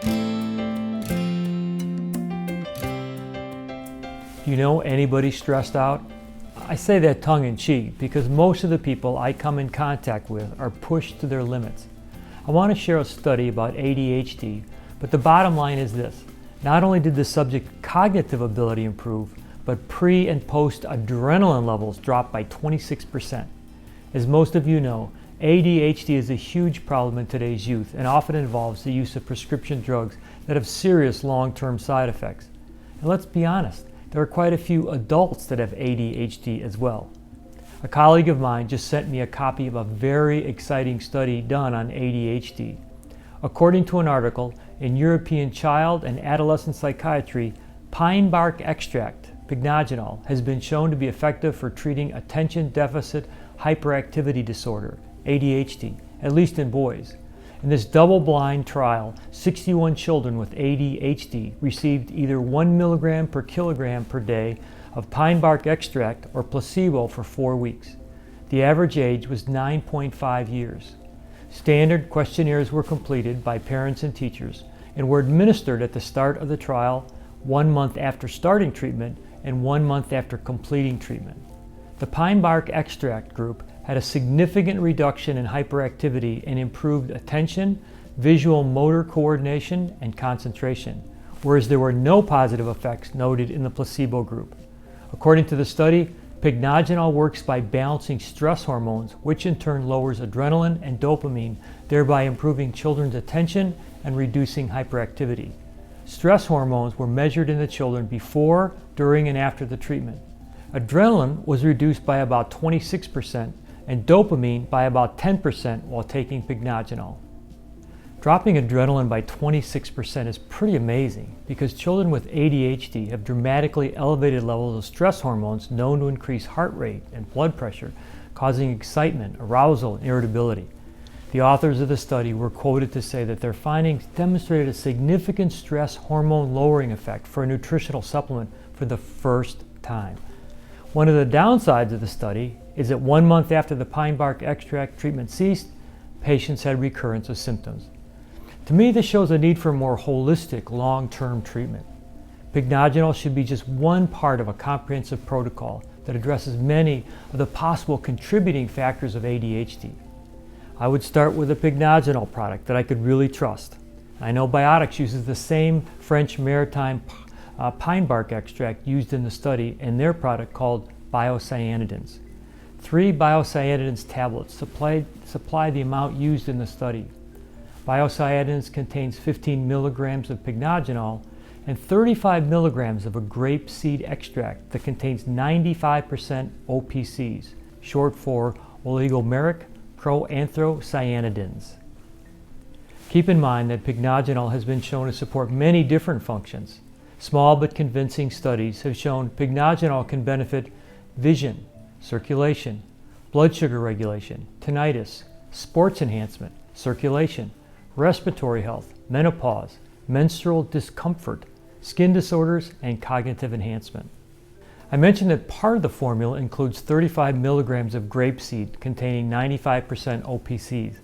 Do you know anybody stressed out? I say that tongue-in-cheek because most of the people I come in contact with are pushed to their limits. I want to share a study about ADHD, but the bottom line is this. Not only did the subject's cognitive ability improve, but pre- and post-adrenaline levels dropped by 26%. As most of you know, ADHD is a huge problem in today's youth and often involves the use of prescription drugs that have serious long-term side effects. And let's be honest, there are quite a few adults that have ADHD as well. A colleague of mine just sent me a copy of a very exciting study done on ADHD. According to an article in European Child and Adolescent Psychiatry, pine bark extract, pycnogenol, has been shown to be effective for treating attention deficit hyperactivity disorder, ADHD, at least in boys. In this double-blind trial, 61 children with ADHD received either 1 milligram per kilogram per day of pine bark extract or placebo for 4 weeks. The average age was 9.5 years. Standard questionnaires were completed by parents and teachers and were administered at the start of the trial, 1 month after starting treatment, and 1 month after completing treatment. The pine bark extract group had a significant reduction in hyperactivity and improved attention, visual motor coordination, and concentration, whereas there were no positive effects noted in the placebo group. According to the study, pycnogenol works by balancing stress hormones, which in turn lowers adrenaline and dopamine, thereby improving children's attention and reducing hyperactivity. Stress hormones were measured in the children before, during, and after the treatment. Adrenaline was reduced by about 26%, and dopamine by about 10% while taking pycnogenol. Dropping adrenaline by 26% is pretty amazing because children with ADHD have dramatically elevated levels of stress hormones known to increase heart rate and blood pressure, causing excitement, arousal, and irritability. The authors of the study were quoted to say that their findings demonstrated a significant stress hormone lowering effect for a nutritional supplement for the first time. One of the downsides of the study is that 1 month after the pine bark extract treatment ceased, patients had recurrence of symptoms. To me, this shows a need for more holistic, long-term treatment. Pycnogenol should be just one part of a comprehensive protocol that addresses many of the possible contributing factors of ADHD. I would start with a pycnogenol product that I could really trust. I know Biotics uses the same French maritime pine bark extract used in the study in their product called biocyanidins. 3 biocyanidins tablets supply the amount used in the study. Biocyanidins contains 15 milligrams of pycnogenol and 35 milligrams of a grape seed extract that contains 95% OPCs, short for oligomeric proanthocyanidins. Keep in mind that pycnogenol has been shown to support many different functions. Small but convincing studies have shown pycnogenol can benefit vision, circulation, blood sugar regulation, tinnitus, sports enhancement, circulation, respiratory health, menopause, menstrual discomfort, skin disorders, and cognitive enhancement. I mentioned that part of the formula includes 35 milligrams of grapeseed containing 95% OPCs.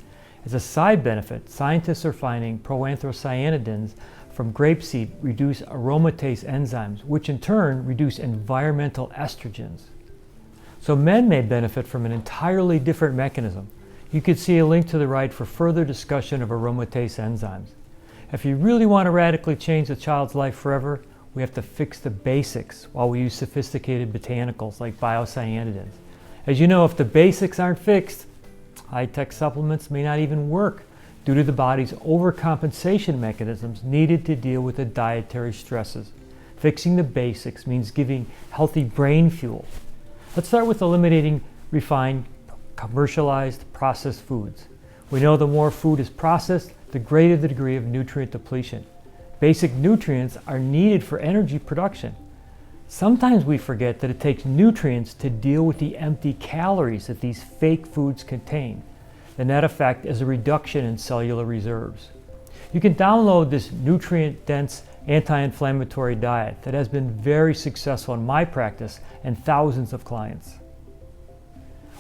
As a side benefit, scientists are finding proanthocyanidins from grapeseed reduce aromatase enzymes, which in turn reduce environmental estrogens. So men may benefit from an entirely different mechanism. You can see a link to the right for further discussion of aromatase enzymes. If you really want to radically change a child's life forever, we have to fix the basics while we use sophisticated botanicals like biocyanidins. As you know, if the basics aren't fixed, high-tech supplements may not even work due to the body's overcompensation mechanisms needed to deal with the dietary stresses. Fixing the basics means giving healthy brain fuel. Let's start with eliminating refined, commercialized, processed foods. We know the more food is processed, the greater the degree of nutrient depletion. Basic nutrients are needed for energy production. Sometimes we forget that it takes nutrients to deal with the empty calories that these fake foods contain. The net effect is a reduction in cellular reserves. You can download this nutrient-dense anti-inflammatory diet that has been very successful in my practice and thousands of clients.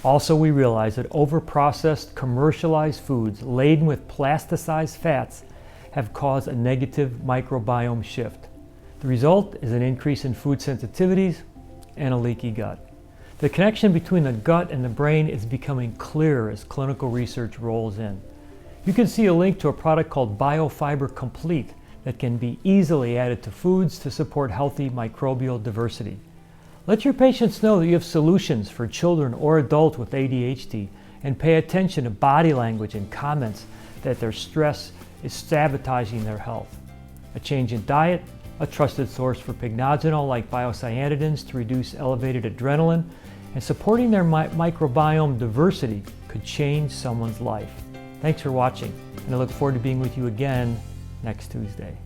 Also, we realize that overprocessed, commercialized foods laden with plasticized fats have caused a negative microbiome shift. The result is an increase in food sensitivities and a leaky gut. The connection between the gut and the brain is becoming clearer as clinical research rolls in. You can see a link to a product called BioFiber Complete that can be easily added to foods to support healthy microbial diversity. Let your patients know that you have solutions for children or adults with ADHD, and pay attention to body language and comments that their stress is sabotaging their health. A change in diet, a trusted source for pycnogenol like biocyanidins to reduce elevated adrenaline, and supporting their microbiome diversity could change someone's life. Thanks for watching, and I look forward to being with you again next Tuesday.